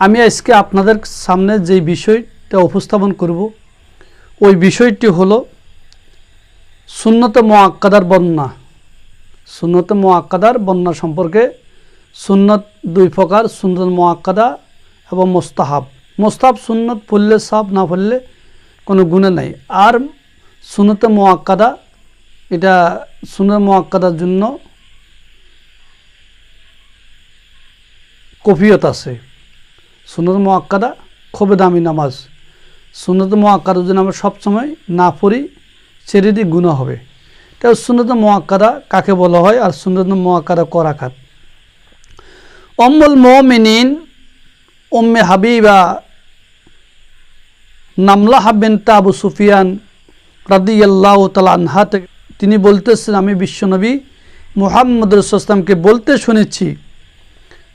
আমি আজকে আপনাদের সামনে যে বিষয়টা উপস্থাপন করব ওই বিষয়টি হলো সুন্নতে মুআক্কাদার বর্ণনা। সুন্নতে মুআক্কাদার বর্ণনা সম্পর্কে সুন্নত দুই প্রকার, সুন্নত মুআক্কাদা এবং মুস্তাহাব। মুস্তাহাব সুন্নত পড়লে সওয়াব, না পড়লে কোনো গুনাহ নাই। আর সুন্নতে মুআক্কাদা, এটা সুন্নত মুআক্কাদার জন্য কফিয়ত আছে। সুন্নত মুআক্কাদা খুবই দামি নামাজ। সুন্নত মুআক্কাদার জন্য আমরা সবসময় না পড়ি, ছেড়ে দিয়ে গুনাহ হবে। তাই সুন্নত মুআক্কাদা কাকে বলা হয় আর সুন্নত মুআক্কাদা ক রাকাত? উম্মুল মুমিনিন উম্মে হাবিবা নামলাহ বিনত আবু সুফিয়ান রাদিয়াল্লাহু তাআলা আনহা, তিনি বলতেছেন, আমি বিশ্বনবী মুহাম্মদ রাসূলুল্লাহ সাল্লাল্লাহু আলাইহি ওয়াসাল্লামকে বলতে শুনেছি,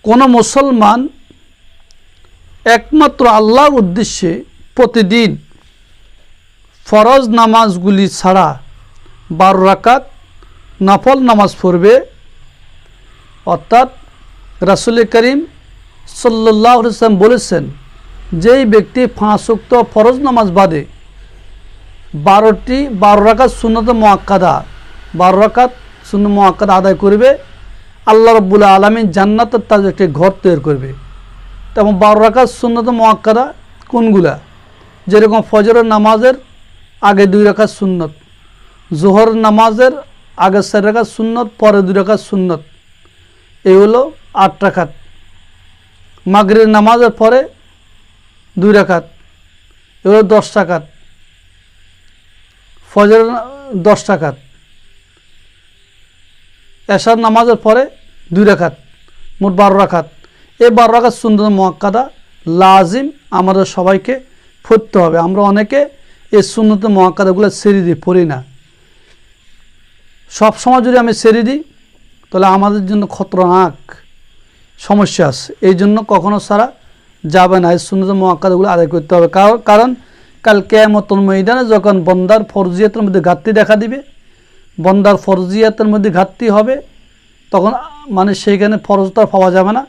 কোন মুসলমান একমাত্র আল্লাহর উদ্দেশ্যে প্রতিদিন ফরজ নামাজগুলি ছাড়া 12 রাকাত নফল নামাজ পড়বে, অর্থাৎ রাসূল করিম সাল্লাল্লাহু আলাইহি ওয়াসাল্লাম বলেছেন, যেই ব্যক্তি 5 ওয়াক্ত ফরজ নামাজ বাদে 12 রাকাত সুন্নত মুআক্কাদা 12 রাকাত সুন্নত মুআক্কাদা আদায় করবে, আল্লাহ রাব্বুল আলামিন জান্নাতের তাজ একটি ঘর তৈরি করবে। তেমন 12 রাকাত সুন্নত মুআক্কাদা কোনগুলা? যেরকম ফজরের নামাজের আগে 2 রাকাত সুন্নত, জোহর নামাজের আগে 4 রাকাত সুন্নত, পরে 2 রাকাত সুন্নত, এই হলো 8 রাকাত। মাগরিবের নামাজের পরে 2 রাকাত, এই হলো 10 রাকাত। ফজরের 10 রাকাত, এশার নামাজের পরে 2 রাকাত, মোট 12 রাকাত। এই 12 রাকাত সুন্নত মুআক্কাদা লাজিম আমাদের সবাইকে পড়তে হবে। আমরা অনেকে এই সুন্নত মুআক্কাদাগুলো ছেড়ে দিই, পড়ি না। সবসময় যদি আমি ছেড়ে দিই তাহলে আমাদের জন্য খতরনাক সমস্যা আছে। এই জন্য কখনো ছাড়া যাবে না, এই সুন্নত মুআক্কাদাগুলো আদায় করতে হবে। কারণ কাল কিয়ামতুল ময়দানে যখন বন্দার ফরজিয়াতের মধ্যে ঘাটতি দেখা দিবে, বন্দার ফরজিয়াতের মধ্যে ঘাটতি হবে, তখন মানে সেইখানে ফরজটা পাওয়া যাবে না।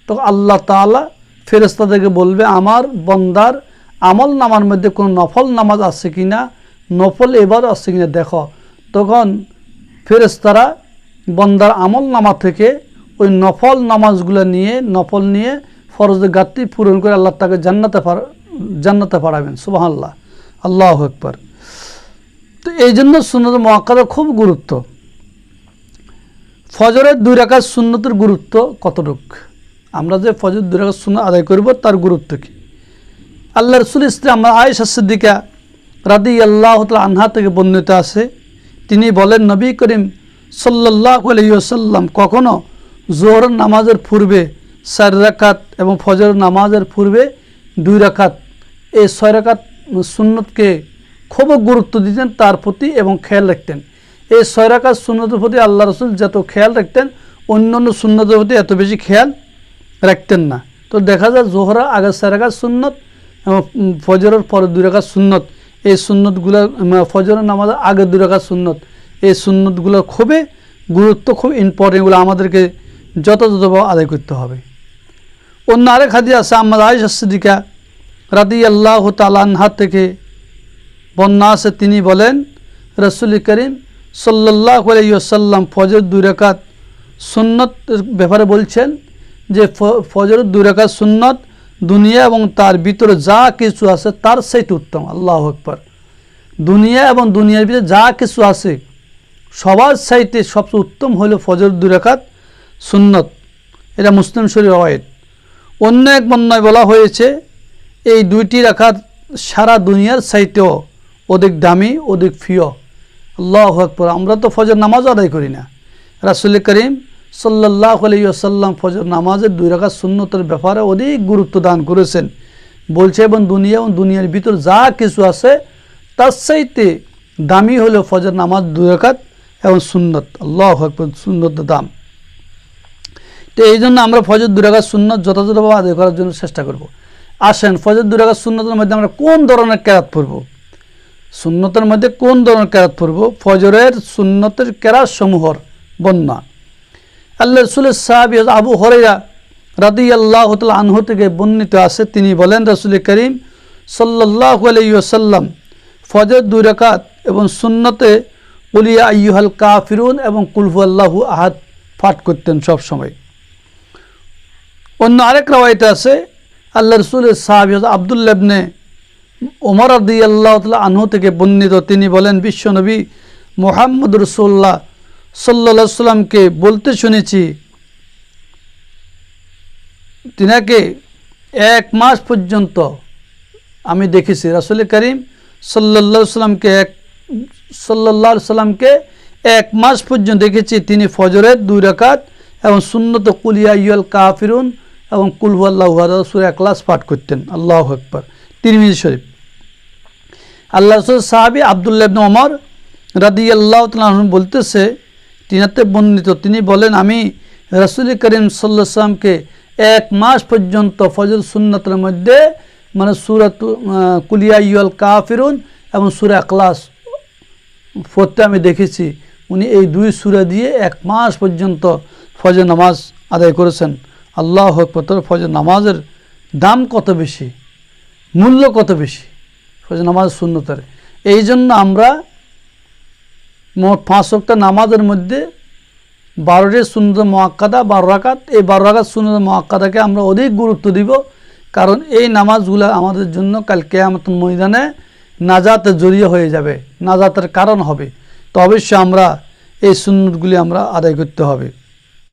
তখন আল্লাহ তাআলা ফেরেশতাদেরকে বলবে, আমার বন্দার আমল নামার মধ্যে কোনো নফল নামাজ আছে কিনা, নফল এবার আছে কিনা দেখো। তখন ফেরেশতারা বন্দার আমল নামা থেকে ওই নফল নামাজগুলো নিয়ে, নফল নিয়ে ফরজের ঘাটতি পূরণ করে আল্লাহ তাকে জান্নাতে পাঠাবেন। সুবহানাল্লাহ, আল্লাহু আকবার। তো এই জন্য সুন্নত মুআক্কাদার খুব গুরুত্ব। ফজরের 2 রাকাত সুন্নতের গুরুত্ব কতটুকু? আমরা যে ফজর 2 রাকাত সুন্নাত আদায় করব তার গুরুত্ব কি? আল্লাহ রাসূল ইসলাম আয়েশা সিদ্দিকা রাদিয়াল্লাহু তাআলা আনহা থেকে বর্ণিত আছে, তিনি বলেন, নবী করিম সাল্লাল্লাহু আলাইহি ওয়াসাল্লাম কখনো যোহরের নামাজের পূর্বে 4 রাকাত এবং ফজরের নামাজের পূর্বে 2 রাকাত, এই 6 রাকাত সুন্নতকে খুব গুরুত্ব দিতেন তার প্রতি এবং খেয়াল রাখতেন। এই 6 রাকাত সুন্নতের প্রতি আল্লাহ রাসূল যত খেয়াল রাখতেন, অন্যান্য সুন্নতের প্রতি এত বেশি খেয়াল রাখতেন না। তো দেখা যায় জোহরা আগে 4 রাকাত সুন্নত এবং ফজরের পরে 2 রাকাত সুন্নত, এই সুন্নতগুলো ফজরের নামাজের আগে 2 রাকাত সুন্নত, এই সুন্নতগুলো খুবই গুরুত্ব, খুব ইম্পর্টেন্ট, এগুলো আমাদেরকে যথাযথভাবে আদায় করতে হবে। অন্য আরেক হাদিস আছে, আম্মা আয়েশা সিদ্দিকা রাদিয়াল্লাহু তাআলা আনহা থেকে বর্ণনা আছে, তিনি বলেন, রাসূল করিম সাল্লাল্লাহু আলাইহি ওয়াসাল্লাম ফজর 2 রাকাত সুন্নতের ব্যাপারে বলছেন যে ফজরের 2 রাকাত সুন্নত দুনিয়া এবং তার ভিতরে যা কিছু আছে তার চাইতে উত্তম। আল্লাহু আকবার। দুনিয়া এবং দুনিয়ার ভিতরে যা কিছু আছে সবার চাইতে সবচেয়ে উত্তম হলো ফজর 2 রাকাত সুন্নত। এটা মুসলিম শরীফ রওয়ায়াত। অন্য এক বর্ণনায় বলা হয়েছে, এই 2টি রাকাত সারা দুনিয়ার চাইতেও অধিক দামি, অধিক প্রিয়। আল্লাহু আকবার। আমরা তো ফজর নামাজ আদায় করি না। রাসূল করিম সাল্লাল্লাহু আলাইহি ওয়াসাল্লাম ফজর নামাজের 2 রাকাত সুন্নতের ব্যাপারে অধিক গুরুত্ব দান করেছেন। বলছে, এবং দুনিয়া এবং দুনিয়ার ভিতর যা কিছু আছে তার চাইতে দামি হলো ফজর নামাজ 2 রাকাত এবং সুন্নত। আল্লাহু আকবার। সুন্নতের দাম। তো এই জন্য আমরা ফজর 2 রাকাত সুন্নত যথাযথভাবে আদায় করার জন্য চেষ্টা করব। আসেন, ফজর 2 রাকাত সুন্নতের মধ্যে আমরা কোন ধরনের কেরাত পড়ব? সুন্নতের মধ্যে কোন ধরনের কেরাত পড়ব? ফজরের সুন্নতের কেরাত সমূহর বর্ণনা। আল্লাহ রাসূলের সাহাবী আবু হুরায়রা রাদিয়াল্লাহু তাআলা আনহু থেকে বর্ণিত আছে, তিনি বলেন রাসূল করিম সাল্লাল্লাহু আলাইহি ওয়াসাল্লাম ফজর 2 রাকাত এবং সুন্নতে কুল ইয়া আইয়ুহাল কাফিরুন এবং কুল হুয়াল্লাহু আহাদ পাঠ করতেন সব সময়। অন্য আরেক রাওয়ায়াতে আছে আল্লাহ রাসূলের সাহাবী আব্দুল্লাহ ইবনে ওমর রাদিয়াল্লাহু তাআলা আনহু থেকে বর্ণিত, তিনি বলেন বিশ্বনবী মুহাম্মদ রাসূলুল্লাহ সাল্লাল্লাহু আলাইহি সাল্লামকে বলতে শুনেছি, তিনাকে 1 মাস পর্যন্ত আমি দেখেছি। রাসূল করিম সাল্লাল্লাহু আলাইহি সাল্লামকে 1 মাস পর্যন্ত দেখেছি তিনি ফজরের 2 রাকাত এবং সুন্নত কুল ইয়া আইয়ুহাল কাফিরুন এবং কুল হুয়াল্লাহু আহাদ সূরা ইখলাস পাঠ করতেন। আল্লাহু আকবার। তিরমিজি শরীফ। আল্লাহ রাসূল সাহাবী আব্দুল্লাহ ইবনে ওমর রাদিয়াল্লাহু তাআলা আনহু বলতেছে, তিনাতে বর্ণিত, তিনি বলেন আমি রাসূল করিম সাল্লাল্লাহু আলাইহি সাল্লামকে 1 মাস পর্যন্ত ফজর সুন্নতের মধ্যে মানে সূরাত কুল ইয়া আইয়ুহাল কাফিরুন এবং সূরা ইখলাস পড়তে আমি দেখেছি। উনি এই 2 সূরা দিয়ে 1 মাস পর্যন্ত ফজর নামাজ আদায় করেছেন। আল্লাহু আকবার। ফজর নামাজের দাম কত বেশি, মূল্য কত বেশি ফজর নামাজ সুন্নতের। এই জন্য আমরা মোট 5 ওয়াক্ত নামাজের মধ্যে 12টি সুন্নত মুআক্কাদা 12 রাকাত, এই 12 রাকাত সুন্নত মুআক্কাদাকে আমরা অধিক গুরুত্ব দিব, কারণ এই নামাজগুলো আমাদের জন্য কাল কিয়ামতের ময়দানে নাজাতের জরিয়া হয়ে যাবে, নাজাতের কারণ হবে। তো অবশ্যই আমরা এই সুন্নতগুলি আমরা আদায় করতে হবে।